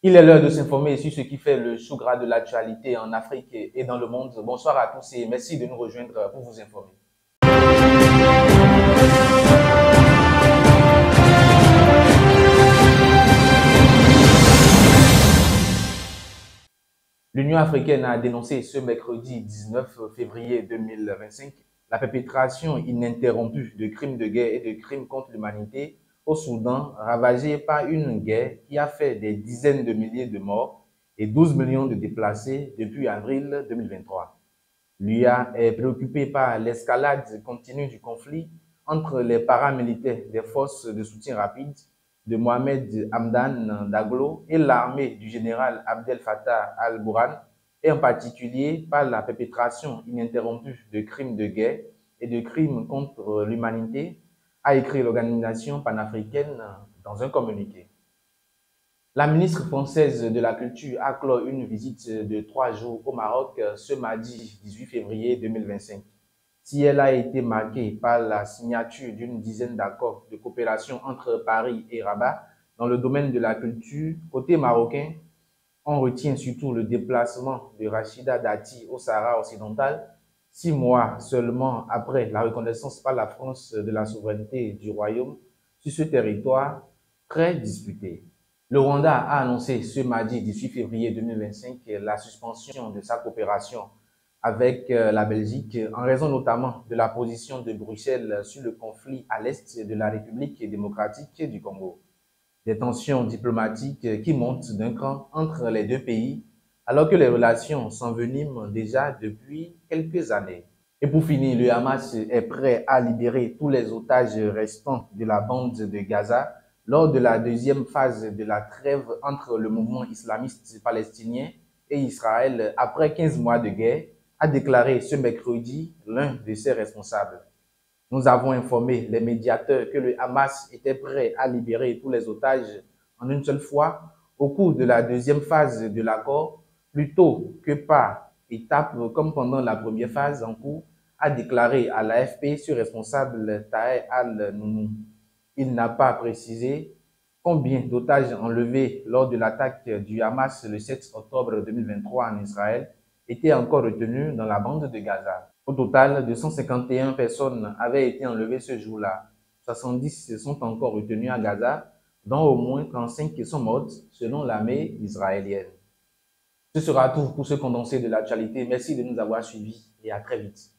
Il est l'heure de s'informer sur ce qui fait le chou gras de l'actualité en Afrique et dans le monde. Bonsoir à tous et merci de nous rejoindre pour vous informer. L'Union africaine a dénoncé ce mercredi 19 février 2025 la perpétration ininterrompue de crimes de guerre et de crimes contre l'humanité au Soudan, ravagé par une guerre qui a fait des dizaines de milliers de morts et 12 millions de déplacés depuis avril 2023. L'UA est préoccupée par l'escalade continue du conflit entre les paramilitaires des forces de soutien rapide de Mohamed Hamdan Daglo et l'armée du général Abdel Fattah al-Burhan, et en particulier par la perpétration ininterrompue de crimes de guerre et de crimes contre l'humanité, a écrit l'organisation panafricaine dans un communiqué. La ministre française de la Culture a clos une visite de 3 jours au Maroc ce mardi 18 février 2025. Si elle a été marquée par la signature d'une dizaine d'accords de coopération entre Paris et Rabat dans le domaine de la culture, côté marocain, on retient surtout le déplacement de Rachida Dati au Sahara occidental, 6 mois seulement après la reconnaissance par la France de la souveraineté du royaume sur ce territoire très disputé. Le Rwanda a annoncé ce mardi 18 février 2025 la suspension de sa coopération avec la Belgique en raison notamment de la position de Bruxelles sur le conflit à l'est de la République démocratique du Congo. Des tensions diplomatiques qui montent d'un cran entre les deux pays alors que les relations s'enveniment déjà depuis quelques années. Et pour finir, le Hamas est prêt à libérer tous les otages restants de la bande de Gaza lors de la deuxième phase de la trêve entre le mouvement islamiste palestinien et Israël après 15 mois de guerre, a déclaré ce mercredi l'un de ses responsables. Nous avons informé les médiateurs que le Hamas était prêt à libérer tous les otages en une seule fois au cours de la deuxième phase de l'accord, plutôt que par étapes comme pendant la première phase en cours, a déclaré à l'AFP ce responsable Taher al-Nounou. Il n'a pas précisé combien d'otages enlevés lors de l'attaque du Hamas le 7 octobre 2023 en Israël étaient encore retenus dans la bande de Gaza. Au total, 251 personnes avaient été enlevées ce jour-là. 70 sont encore retenues à Gaza, dont au moins 35 qui sont mortes, selon l'armée israélienne. Ce sera tout pour ce condensé de l'actualité. Merci de nous avoir suivis et à très vite.